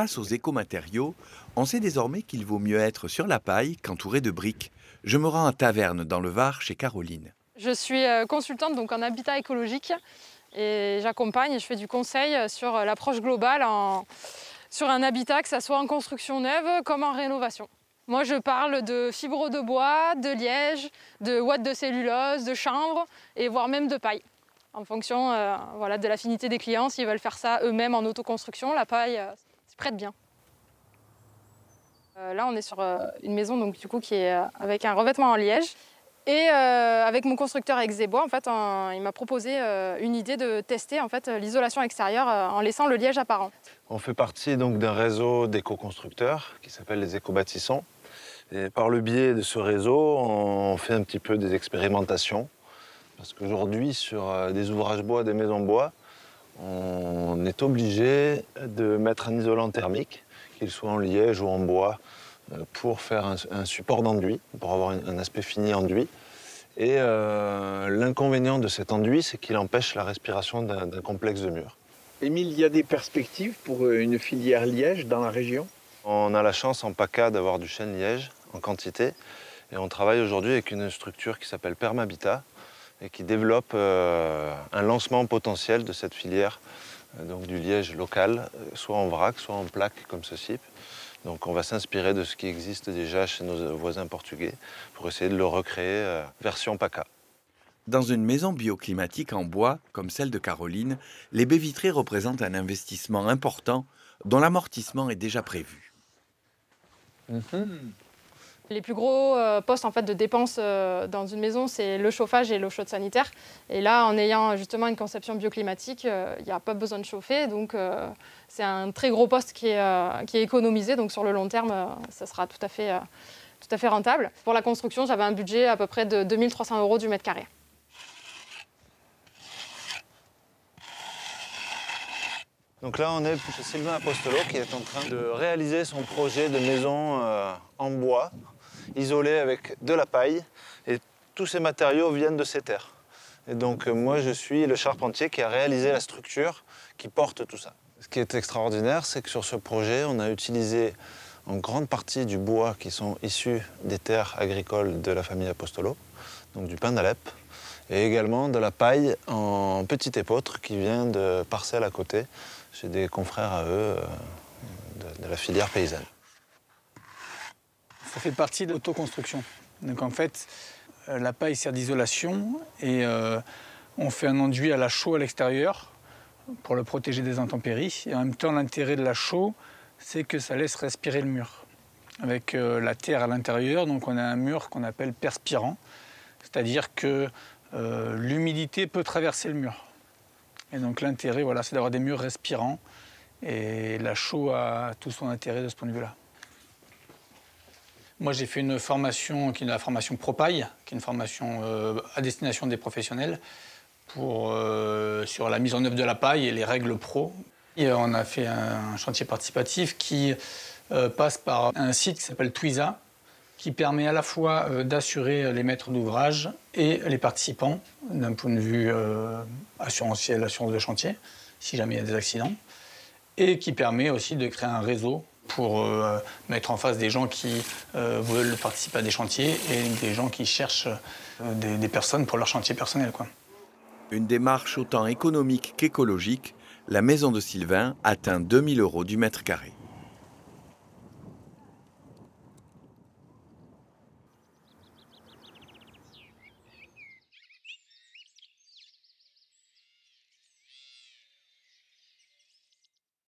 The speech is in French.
Grâce aux écomatériaux, on sait désormais qu'il vaut mieux être sur la paille qu'entouré de briques. Je me rends à Taverne, dans le Var, chez Caroline. Je suis consultante donc en habitat écologique et j'accompagne et je fais du conseil sur l'approche globale sur un habitat, que ce soit en construction neuve comme en rénovation. Moi, je parle de fibres de bois, de liège, de ouate de cellulose, de chanvre et voire même de paille. En fonction voilà, de l'affinité des clients, s'ils veulent faire ça eux-mêmes en autoconstruction, la paille s'y prête bien. Là, on est sur une maison donc, du coup, qui est avec un revêtement en liège. Et avec mon constructeur Exebois, en fait, il m'a proposé une idée de tester en fait, l'isolation extérieure en laissant le liège apparent. On fait partie donc d'un réseau d'éco-constructeurs qui s'appelle les éco-bâtissants. Et par le biais de ce réseau, on fait un petit peu des expérimentations. Parce qu'aujourd'hui, sur des ouvrages bois, des maisons bois, on est obligé de mettre un isolant thermique, qu'il soit en liège ou en bois, pour faire un support d'enduit, pour avoir un aspect fini enduit. Et l'inconvénient de cet enduit, c'est qu'il empêche la respiration d'un complexe de murs. Émile, il y a des perspectives pour une filière liège dans la région? On a la chance en PACA d'avoir du chêne liège en quantité. Et on travaille aujourd'hui avec une structure qui s'appelle Permabitat et qui développe un lancement potentiel de cette filière, donc du liège local, soit en vrac, soit en plaque comme ceci. Donc on va s'inspirer de ce qui existe déjà chez nos voisins portugais pour essayer de le recréer version PACA. Dans une maison bioclimatique en bois, comme celle de Caroline, les baies vitrées représentent un investissement important dont l'amortissement est déjà prévu. Les plus gros postes en fait, de dépenses dans une maison, c'est le chauffage et l'eau chaude sanitaire. Et là, en ayant justement une conception bioclimatique, il n'y a pas besoin de chauffer. Donc c'est un très gros poste qui est économisé. Donc sur le long terme, ça sera tout à fait rentable. Pour la construction, j'avais un budget à peu près de 2 300 € du mètre carré. Donc là, on est chez Sylvain Apostolo qui est en train de réaliser son projet de maison en bois, isolé avec de la paille. Et tous ces matériaux viennent de ces terres. Et donc moi, je suis le charpentier qui a réalisé la structure qui porte tout ça. Ce qui est extraordinaire, c'est que sur ce projet, on a utilisé en grande partie du bois qui sont issus des terres agricoles de la famille Apostolo, donc du pin d'Alep, et également de la paille en petit épeautre qui vient de parcelles à côté, chez des confrères à eux de la filière paysanne. Ça fait partie de l'autoconstruction. Donc en fait, la paille sert d'isolation et on fait un enduit à la chaux à l'extérieur pour le protéger des intempéries. Et en même temps, l'intérêt de la chaux, c'est que ça laisse respirer le mur. Avec la terre à l'intérieur, donc on a un mur qu'on appelle perspirant, c'est-à-dire que l'humidité peut traverser le mur. Et donc l'intérêt, voilà, c'est d'avoir des murs respirants. Et la chaux a tout son intérêt de ce point de vue-là. Moi, j'ai fait une formation qui est la formation ProPaille, qui est une formation à destination des professionnels sur la mise en œuvre de la paille et les règles pro. Et on a fait un chantier participatif qui passe par un site qui s'appelle Twiza, qui permet à la fois d'assurer les maîtres d'ouvrage et les participants d'un point de vue assurantiel, assurance de chantier, si jamais il y a des accidents, et qui permet aussi de créer un réseau pour mettre en face des gens qui veulent participer à des chantiers et des gens qui cherchent des personnes pour leur chantier personnel, quoi. Une démarche autant économique qu'écologique, la maison de Sylvain atteint 2 000 € du mètre carré.